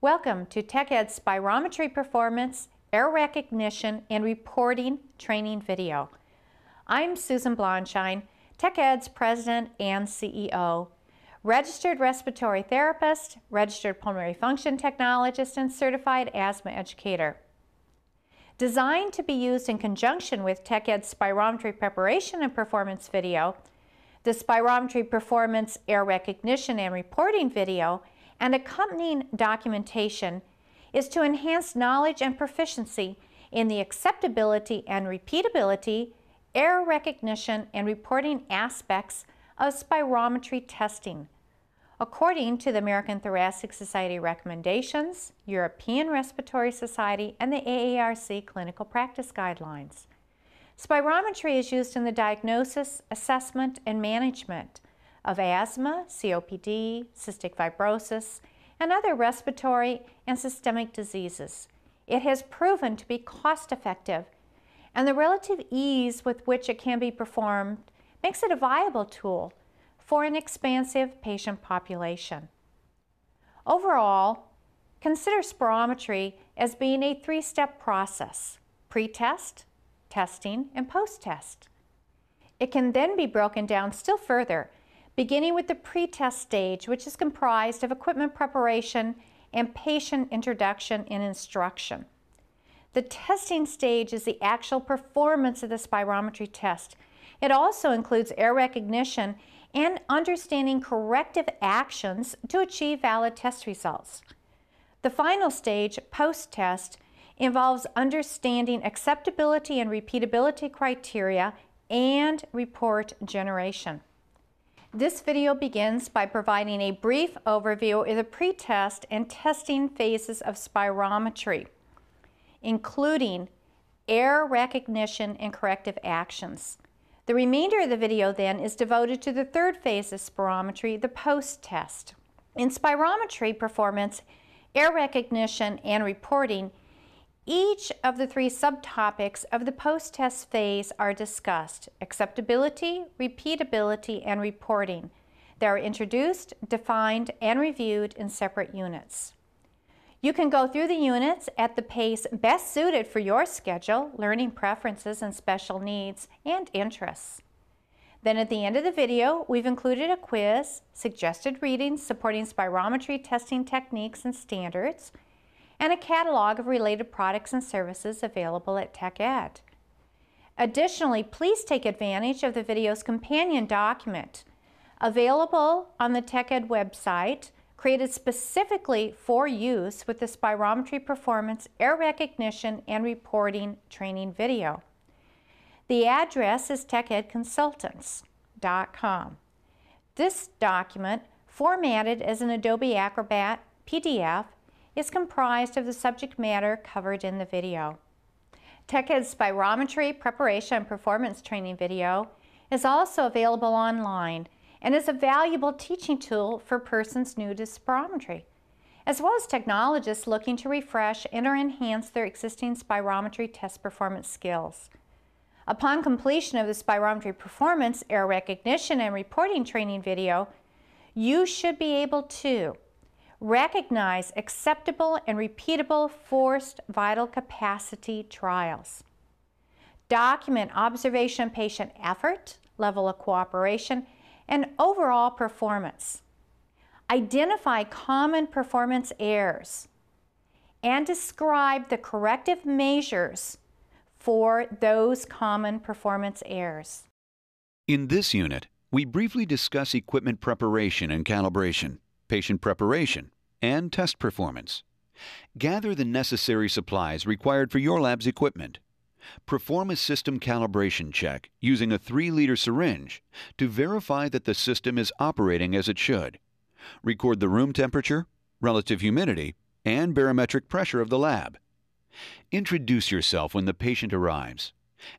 Welcome to TechEd's Spirometry Performance, Error Recognition, and Reporting training video. I'm Susan Blonshine, TechEd's President and CEO, registered respiratory therapist, registered pulmonary function technologist, and certified asthma educator. Designed to be used in conjunction with TechEd's Spirometry Preparation and Performance video, the Spirometry Performance, Error Recognition, and Reporting video and accompanying documentation is to enhance knowledge and proficiency in the acceptability and repeatability, error recognition, and reporting aspects of spirometry testing, according to the American Thoracic Society recommendations, European Respiratory Society, and the AARC clinical practice guidelines. Spirometry is used in the diagnosis, assessment, and management of asthma, COPD, cystic fibrosis, and other respiratory and systemic diseases. It has proven to be cost-effective, and the relative ease with which it can be performed makes it a viable tool for an expansive patient population. Overall, consider spirometry as being a three-step process: pre-test, testing, and post-test. It can then be broken down still further, beginning with the pre-test stage, which is comprised of equipment preparation and patient introduction and instruction. The testing stage is the actual performance of the spirometry test. It also includes error recognition and understanding corrective actions to achieve valid test results. The final stage, post-test, involves understanding acceptability and repeatability criteria and report generation. This video begins by providing a brief overview of the pre-test and testing phases of spirometry, including error recognition and corrective actions. The remainder of the video then is devoted to the third phase of spirometry, the post-test. In spirometry performance, error recognition, and reporting, each of the three subtopics of the post-test phase are discussed: acceptability, repeatability, and reporting. They are introduced, defined, and reviewed in separate units. You can go through the units at the pace best suited for your schedule, learning preferences, and special needs and interests. Then at the end of the video, we've included a quiz, suggested readings supporting spirometry testing techniques and standards, and a catalog of related products and services available at TechEd. Additionally, please take advantage of the video's companion document available on the TechEd website, created specifically for use with the Spirometry Performance, Error Recognition, and Reporting training video. The address is techedconsultants.com. This document, formatted as an Adobe Acrobat PDF, is comprised of the subject matter covered in the video. TechEd's Spirometry Preparation and Performance training video is also available online and is a valuable teaching tool for persons new to spirometry, as well as technologists looking to refresh and or enhance their existing spirometry test performance skills. Upon completion of the Spirometry Performance, Error Recognition, and Reporting training video, you should be able to recognize acceptable and repeatable forced vital capacity trials, document observation patient effort, level of cooperation, and overall performance, identify common performance errors, and describe the corrective measures for those common performance errors. In this unit, we briefly discuss equipment preparation and calibration, patient preparation, and test performance. Gather the necessary supplies required for your lab's equipment. Perform a system calibration check using a 3-liter syringe to verify that the system is operating as it should. Record the room temperature, relative humidity, and barometric pressure of the lab. Introduce yourself when the patient arrives.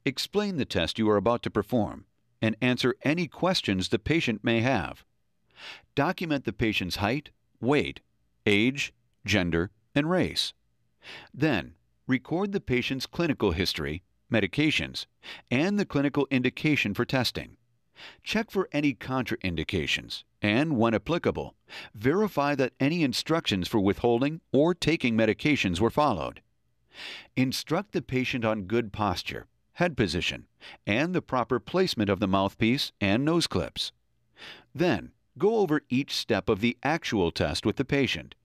Explain the test you are about to perform and answer any questions the patient may have. Document the patient's height, weight, age, gender, and race. Then, record the patient's clinical history, medications, and the clinical indication for testing. Check for any contraindications, and when applicable, verify that any instructions for withholding or taking medications were followed. Instruct the patient on good posture, head position, and the proper placement of the mouthpiece and nose clips. Then, go over each step of the actual test with the patient.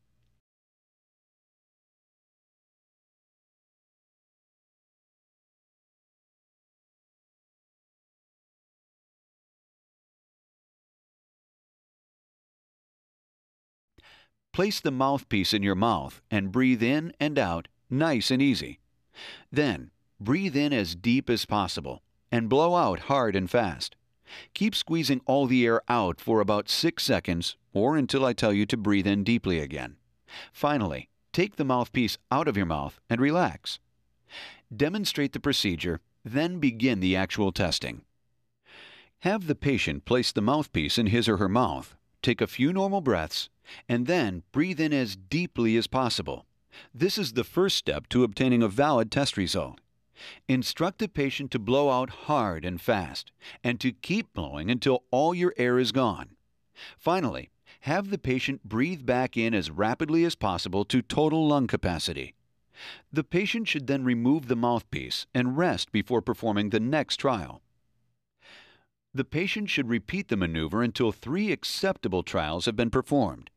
Place the mouthpiece in your mouth and breathe in and out nice and easy. Then, breathe in as deep as possible and blow out hard and fast. Keep squeezing all the air out for about 6 seconds or until I tell you to breathe in deeply again. Finally, take the mouthpiece out of your mouth and relax. Demonstrate the procedure, then begin the actual testing. Have the patient place the mouthpiece in his or her mouth, take a few normal breaths, and then breathe in as deeply as possible. This is the first step to obtaining a valid test result. Instruct the patient to blow out hard and fast, and to keep blowing until all your air is gone. Finally, have the patient breathe back in as rapidly as possible to total lung capacity. The patient should then remove the mouthpiece and rest before performing the next trial. The patient should repeat the maneuver until 3 acceptable trials have been performed.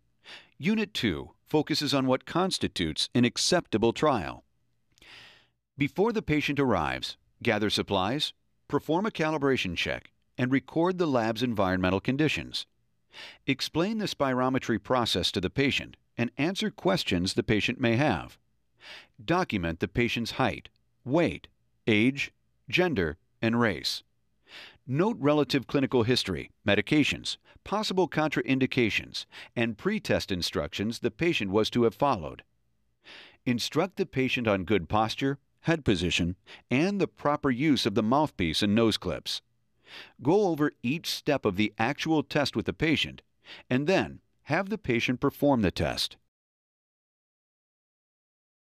Unit 2 focuses on what constitutes an acceptable trial. Before the patient arrives, gather supplies, perform a calibration check, and record the lab's environmental conditions. Explain the spirometry process to the patient and answer questions the patient may have. Document the patient's height, weight, age, gender, and race. Note relative clinical history, medications, possible contraindications, and pre-test instructions the patient was to have followed. Instruct the patient on good posture, head position, and the proper use of the mouthpiece and nose clips. Go over each step of the actual test with the patient, and then have the patient perform the test.